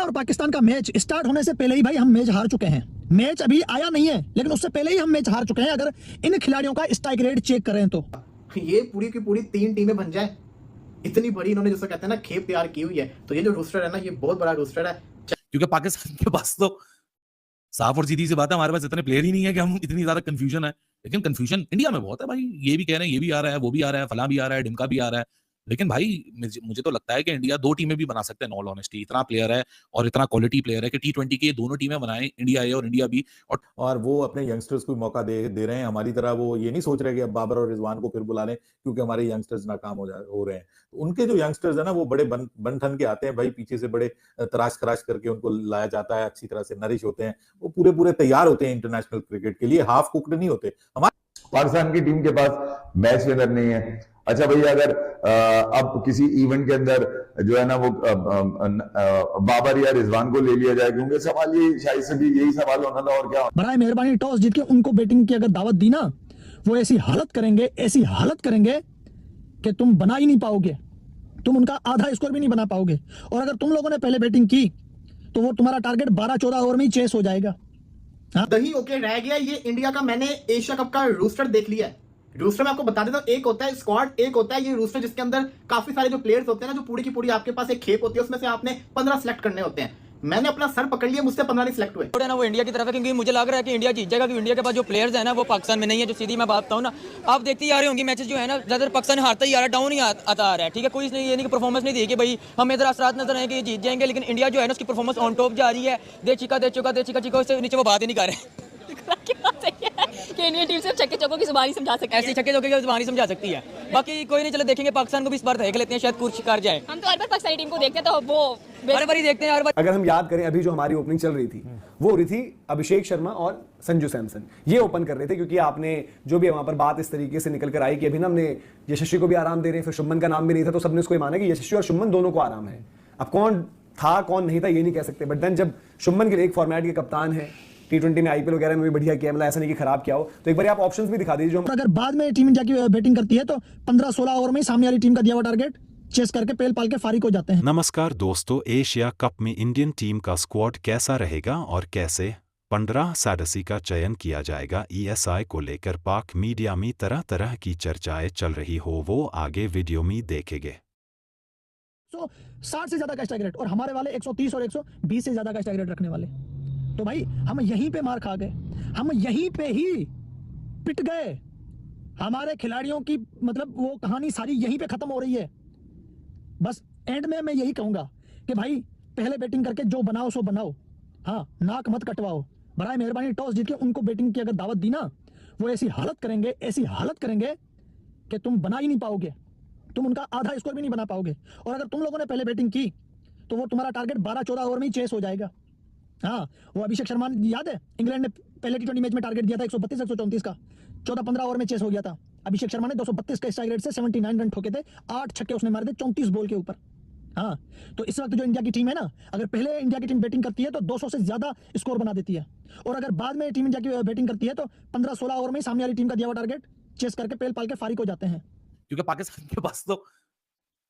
India और पाकिस्तान का match start होने से पहले ही भाई हम मैच हार चुके हैं। मैच अभी आया नहीं है लेकिन उससे पहले ही हम मैच हार चुके हैं अगर इन खिलाड़ियों का स्ट्राइक रेट चेक करें तो। ये पूरी की पूरी 3 टीमें बन जाए, इतनी बड़ी इन्होंने जैसे कहते हैं ना खेप तैयार की हुई है। तो ये जो रोस्टर है ना, ये बहुत बड़ा रोस्टर है, क्योंकि पाकिस्तान के पास तो साफ और सीधी सी बात है, हमारे पास इतने प्लेयर ही नहीं है कि हम इतनी ज्यादा कंफ्यूजन है। लेकिन कंफ्यूजन इंडिया में बहुत है भाई, ये भी कह रहे हैं ये भी आ रहा है, वो भी आ रहा है, फलां भी आ रहा है, ढिमका भी आ रहा है। लेकिन भाई मुझे तो लगता है कि इंडिया 2 टीमें भी बना सकते हैं। ऑल ऑनेस्टी इतना प्लेयर है और इतना क्वालिटी प्लेयर है कि T20 की दोनों टीमें बनाएं, इंडिया ए और इंडिया बी। और वो अपने यंगस्टर्स को मौका दे रहे हैं। हमारी तरह वो ये नहीं सोच रहे कि अब बाबर और रिजवान को फिर बुला लें क्योंकि हमारे यंगस्टर्स नाकाम हो रहे हैं। तो उनके जो यंगस्टर्स है ना, वो बड़े बन ठन के आते हैं भाई, पीछे से बड़े तराश खराश करके उनको लाया जाता है, अच्छी तरह से नरिश होते हैं, वो पूरे तैयार होते हैं इंटरनेशनल क्रिकेट के लिए, हाफ कुक्ड नहीं होते। पाकिस्तान की टीम के पास मैच विनर नहीं है। अच्छा भैया, अगर अब किसी इवेंट के अंदर जो है ना वो बाबर या रिजवान को ले लिया जाए, क्योंकि सवाल ये शायद से भी यही सवाल होना था और क्या। बड़ा मेहरबानी टॉस जीत के उनको बैटिंग की अगर दावत दी ना, वो ऐसी हालत करेंगे कि तुम बना ही नहीं पाओगे, तुम उनका आधा स्कोर भी नहीं बना पाओगे। और अगर तुम लोगों ने पहले बैटिंग की तो वो तुम्हारा टारगेट 12-14 ओवर में ही चेस हो जाएगा। दही ओके रह गया। ये इंडिया का मैंने एशिया कप का रूस्टर देख लिया है। रूस्टर में आपको बता देता हूं, एक होता है स्क्वाड, एक होता है ये रूस्टर जिसके अंदर काफी सारे जो प्लेयर्स होते हैं ना, जो पूरी की पूरी आपके पास एक खेप होती है, उसमें से आपने 15 सिलेक्ट करने होते हैं। मैंने अपना सर पकड़ लिया, मुझसे 15 नहीं सिलेक्ट हुए। ना वो इंडिया की तरफ है, क्योंकि मुझे लग रहा है कि इंडिया जीत जाएगा, क्योंकि इंडिया के पास जो प्लेयर्स है ना वो पाकिस्तान में नहीं है। जो सीधी मैं बात बताऊं ना, आप देखते ही आ रहे होंगे मैचेस जो है ना, ज्यादातर पाकिस्तान हारता ही आ रहा है, डाउन ही आता आ रहा है। ठीक है, कोई इसने ये नहीं कि परफॉर्मेंस नहीं दी कि भाई हमें इधर असरात नजर आए कि जीत जाएंगे, लेकिन इंडिया जो है ना उसकी परफॉर्मेंस ऑन टॉप जा रही है। दे चिका उससे नीचे वो बात ही नहीं कर रहे कि इंडियन टीम सिर्फ छक्के चौकों की जुबानी समझा सकती है, ऐसी छक्के चौके की जुबानी समझा सकती है। बाकी कोई नहीं, चलो देखेंगे पाकिस्तान को भी इस बार देख लेते हैं, शायद कुछ कर जाए। हम तो हर बार पाकिस्तानी टीम को देखते हैं तो वो हर बार ही देखते हैं, हर बार। अगर हम याद करें, अभी जो हमारी ओपनिंग चल रही थी वो हो रही थी अभिषेक शर्मा और संजू सैमसन, ये ओपन कर रहे थे, क्योंकि आपने जो भी वहां पर बात इस तरीके से निकल कर आई कि अभी ना हमने यशस्वी को भी आराम दे रहे हैं, फिर शुभमन का नाम भी नहीं था, तो सबने उसको माना कि यशस्वी और शुभमन दोनों को आराम है। अब कौन था कौन नहीं था ये नहीं कह सकते, बट देन जब शुभमन के एक फॉर्मेट के कप्तान है, T20 में IPL वगैरह में भी बढ़िया किया, मतलब ऐसा नहीं कि खराब किया हो, तो एक बार आप ऑप्शंस भी दिखा दीजिए। जो अगर बाद में टीम इंडिया की बैटिंग करती है तो 15-16 ओवर में सामने वाली टीम का दिया हुआ टारगेट चेस करके पेल पाल के फारिग हो जाते हैं। नमस्कार दोस्तों, एशिया कप में इंडियन टीम का स्क्वाड कैसा रहेगा और कैसे 15 सदस्य का चयन किया जाएगा, ESI को लेकर पाक मीडिया में तरह तरह की चर्चाएं चल रही हो, वो आगे वीडियो में देखेंगे। 60 से ज्यादा का स्ट्राइक रेट और हमारे वाले 130 और 120 से ज्यादा का स्ट्राइक रेट रखने वाले, तो भाई हम यहीं पे मार खा गए, हम यहीं पे ही पिट गए। हमारे खिलाड़ियों की मतलब वो कहानी सारी यहीं पे खत्म हो रही है। बस एंड में मैं यही कहूंगा कि भाई पहले बैटिंग करके जो बनाओ सो बनाओ, हाँ नाक मत कटवाओ। बड़ा मेहरबानी टॉस जीत के उनको बैटिंग की अगर दावत दी ना, वो ऐसी हालत करेंगे कि तुम बना ही नहीं पाओगे, तुम उनका आधा स्कोर भी नहीं बना पाओगे। और अगर तुम लोगों ने पहले बैटिंग की तो वो तुम्हारा टारगेट 12-14 ओवर में ही चेस हो जाएगा। हाँ, वो अभिषेक शर्मा याद है, इंग्लैंड ने पहले T20 मैच में टारगेट दिया था 132-134 का, 14-15 ओवर में चेस हो गया था। अभिषेक शर्मा ने 232 का स्ट्राइक रेट से 79 रन ठोके थे, 8 छक्के उसने मारे थे 34 बॉल के ऊपर। हाँ, तो इस वक्त जो इंडिया की टीम है ना, अगर पहले इंडिया की टीम बैटिंग करती है तो 200 से ज्यादा स्कोर बना देती है, और अगर बाद में टीम इंडिया की बैटिंग करती है तो 15-16 ओवर में सामने वाली टीम का दिया हुआ टारगेट चेस करके पेल पाल के फारिग हो जाते हैं। क्योंकि पाकिस्तान के पास तो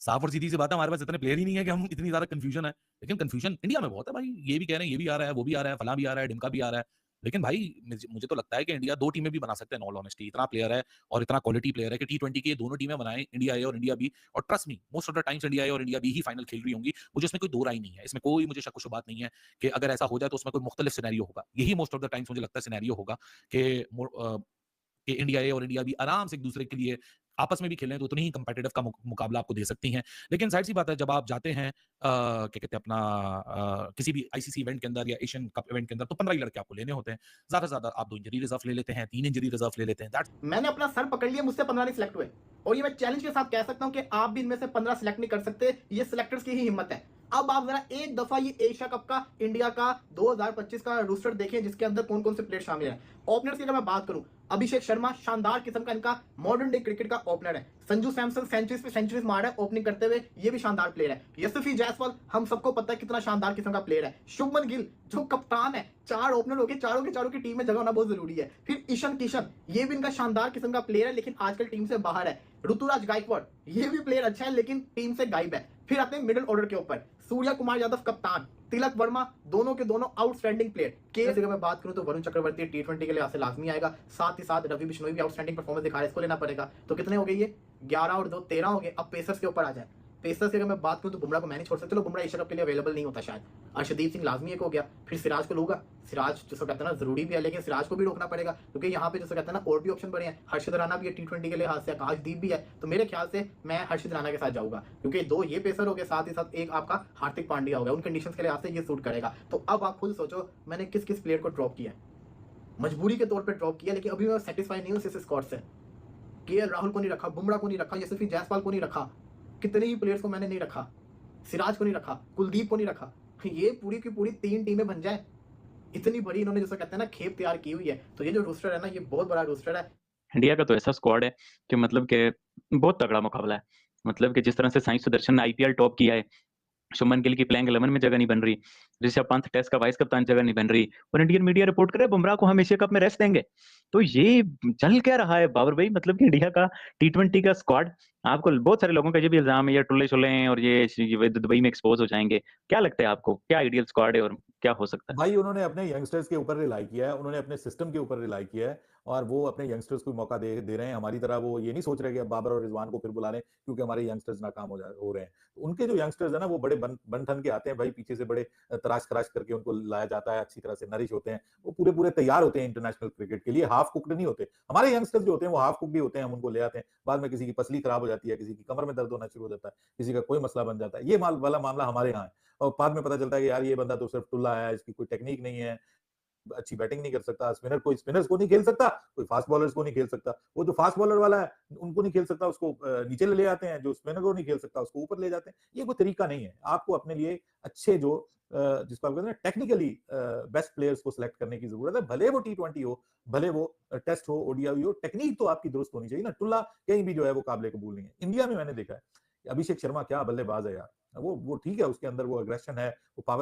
साफ और सीधी सी बात है, हमारे पास इतने प्लेयर ही नहीं है कि हम इतनी ज्यादा कंफ्यूजन है। लेकिन कंफ्यूजन इंडिया में बहुत है भाई, ये भी कह रहे हैं ये भी आ रहा है, वो भी आ रहा है, फलां भी आ रहा है, ढिमका भी आ रहा है। लेकिन भाई मुझे तो लगता है कि इंडिया 2 टीमें भी बना सकते हैं। ऑल ऑनेस्टी इतना प्लेयर है और इतना क्वालिटी प्लेयर है कि T20 की दोनों टीमें बनाएं, इंडिया ए और इंडिया बी। और trust me, most of the times India A और इंडिया बी ही फाइनल खेल रही होंगी, मुझे इसमें कोई दो राय नहीं है, इसमें कोई मुझे शक बात नहीं है कि अगर ऐसा हो जाए तो उसमें कोई मुख्तलिफ सिनेरियो होगा। यही मोस्ट ऑफ द टाइम्स मुझे लगता है सिनेरियो होगा कि इंडिया ए और इंडिया बी आराम से एक दूसरे के लिए आपस में भी खेलें तो उतनी ही कंपेटिटिव का मुकाबला आपको दे सकती हैं। लेकिन जाहिर सी बात है, जब आप जाते हैं क्या कहते हैं अपना किसी भी ICC इवेंट के अंदर या एशियन कप इवेंट के अंदर, तो 15 ही लड़के आपको लेने होते हैं। ज्यादा से ज्यादा आप 2 इंजरी रिजर्व ले लेते हैं, 3 इंजरी रिजर्व ले लेते हैं। मैंने अपना सर पकड़ लिया, मुझसे 15 नहीं सिलेक्ट हुए, और ये मैं चैलेंज के साथ कह सकता हूं कि आप भी इनमें से 15 सिलेक्ट नहीं कर सकते। ये सिलेक्टर्स की ही हिम्मत है। अब आप जरा एक दफा ये एशिया कप का इंडिया का 2025 का रूस्टर देखें, जिसके अंदर कौन कौन से प्लेयर शामिल हैं। ओपनर्स की अगर मैं बात करूं, अभिषेक शर्मा शानदार किस्म का इनका मॉडर्न डे क्रिकेट का ओपनर है। संजू सैमसन सेंचुरीज पे सेंचुरीज मार रहा है ओपनिंग करते हुए, ये भी शानदार प्लेयर है। यशस्वी जायसवाल हम सबको पता है कितना शानदार किस्म का प्लेयर है। शुभमन गिल जो कप्तान है, 4 ओपनर हो गए, चारों के चारों की टीम में जगह होना बहुत जरूरी है। फिर ईशान किशन, ये भी इनका शानदार किस्म का प्लेयर है, लेकिन आजकल टीम से बाहर है। ऋतुराज गायकवाड़, ये भी प्लेयर अच्छा है लेकिन टीम से गायब है। फिर आते हैं मिडिल ऑर्डर के ऊपर, सूर्या कुमार यादव कप्तान, तिलक वर्मा दोनों के दोनों आउटस्टैंडिंग प्लेयर। केएल अगर मैं बात करूं तो वरुण चक्रवर्ती T20 के लिए यहाँ से लाजमी आएगा, साथ ही साथ रवि बिश्नोई भी आउटस्टैंडिंग परफॉर्मेंस दिखा रहा है, इसको लेना पड़ेगा। तो कितने हो गए ये 11 और 2 13 हो गए। अब पेसर्स के ऊपर आ जाए। पेसर्स की अगर मैं बात करूं तो बुमराह को मैंने छोड़ सकते, चलो बुमराह एशिया कप के लिए अवेलेबल नहीं होता शायद, अर्शदीप सिंह लाजमी एक हो गया, फिर सिराज को लूंगा। सिराज जिसको कहते हैं ना जरूरी भी है, लेकिन सिराज को भी रोकना पड़ेगा क्योंकि यहाँ पे जिसको कहते हैं ना और भी ऑप्शन बड़े हैं। हर्षित राणा भी है T20 के लिए हाथ से, आकाशदीप भी है, तो मेरे ख्याल से मैं हर्षित राणा के साथ जाऊंगा क्योंकि 2 ये पेसर हो गए, साथ ही साथ एक आपका हार्दिक पांड्या हो गया, उन कंडीशंस के लिए हाथ से ये सूट करेगा। तो अब आप खुद सोचो मैंने किस किस प्लेयर को ड्रॉप किया है, मजबूरी के तौर पर ड्रॉप किया, लेकिन अभी मैं सेटिस्फाई नहीं हूँ इस स्क्वाड से। केएल राहुल को नहीं रखा, बुमराह को नहीं रखा, यशस्वी जायसवाल को नहीं रखा, कितने ही प्लेयर्स को मैंने नहीं रखा, सिराज को नहीं रखा, कुलदीप को नहीं रखा। ये पूरी की पूरी 3 टीमें बन जाए, इतनी बड़ी इन्होंने जैसा कहते हैं ना खेप तैयार की हुई है। तो ये जो रोस्टर है ना, ये बहुत बड़ा रोस्टर है। इंडिया का तो ऐसा स्क्वाड है कि मतलब कि बहुत तगड़ा मुकाबला है। मतलब कि जिस तरह से साई सुदर्शन ने IPL टॉप किया है, शुभमन गिल की प्लेइंग 11 में जगह नहीं बन रही, ऋषभ पंत टेस्ट का वाइस कप्तान जगह नहीं बन रही, और इंडियन मीडिया रिपोर्ट करे बुमराह को हम एशिया कप में रेस्ट देंगे। तो ये चल क्या रहा है बाबर भाई? मतलब कि इंडिया का T20 का स्क्वाड, आपको बहुत सारे लोगों का ये भी इल्जाम है ये टुल्ले शुल्ले हैं और ये दुबई में एक्सपोज हो जाएंगे। क्या लगता है आपको, क्या आइडियल स्क्वाड है और क्या हो सकता है? भाई उन्होंने अपने यंगस्टर्स के ऊपर रिलाई किया है, उन्होंने अपने सिस्टम के ऊपर रिलाई किया है और वो अपने यंगस्टर्स को मौका दे रहे हैं। हमारी तरह वो ये नहीं सोच रहे कि अब बाबर और रिजवान को फिर बुला लें क्योंकि हमारे यंगस्टर्स नाकाम हो रहे हैं। तो उनके जो यंगस्टर्स है ना वो बड़े बन ठन के आते हैं भाई, पीछे से बड़े तराश खराश करके उनको लाया जाता है, अच्छी तरह से नरिश होते हैं, वो पूरे तैयार होते हैं इंटरनेशनल क्रिकेट के लिए, हाफ कुक्ड नहीं होते। हमारे यंगस्टर्स जो होते हैं वो हाफ कुक्ड ही होते हैं, हम उनको ले आते हैं, बाद में किसी की पसली खराब हो जाती है, किसी की कमर में दर्द होना शुरू हो जाता है, किसी का कोई मसला बन जाता है। ये वाला मामला हमारे यहाँ है और बाद में पता चलता है कि यार ये बंदा तो सिर्फ टुल्ला है, इसकी कोई टेक्निक नहीं है, अच्छी बैटिंग नहीं कर सकता, स्पिनर्स को नहीं खेल सकता, कोई फास्ट बॉलर्स को नहीं खेल सकता। वो जो फास्ट बॉलर वाला है उनको नहीं खेल सकता, उसको नीचे ले आते हैं, जो स्पिनर को नहीं खेल सकता उसको ऊपर ले जाते हैं। ये कोई तरीका नहीं है। आपको अपने लिए अच्छे जो जिसको आप कहते हैं टेक्निकली बेस्ट प्लेयर्स को सिलेक्ट करने की जरूरत है, भले वो T20 हो, भले वो टेस्ट हो, ODI हो, टेक्निक तो आपकी दुरुस्त होनी चाहिए ना। टुल्ला कहीं भी जो है वो काबिल कबूल नहीं है। इंडिया में मैंने देखा है अभिषेक शर्मा क्या बल्लेबाज है यार, वो ठीक है, उसके अंदर वो एग्रेशन है, वो पावर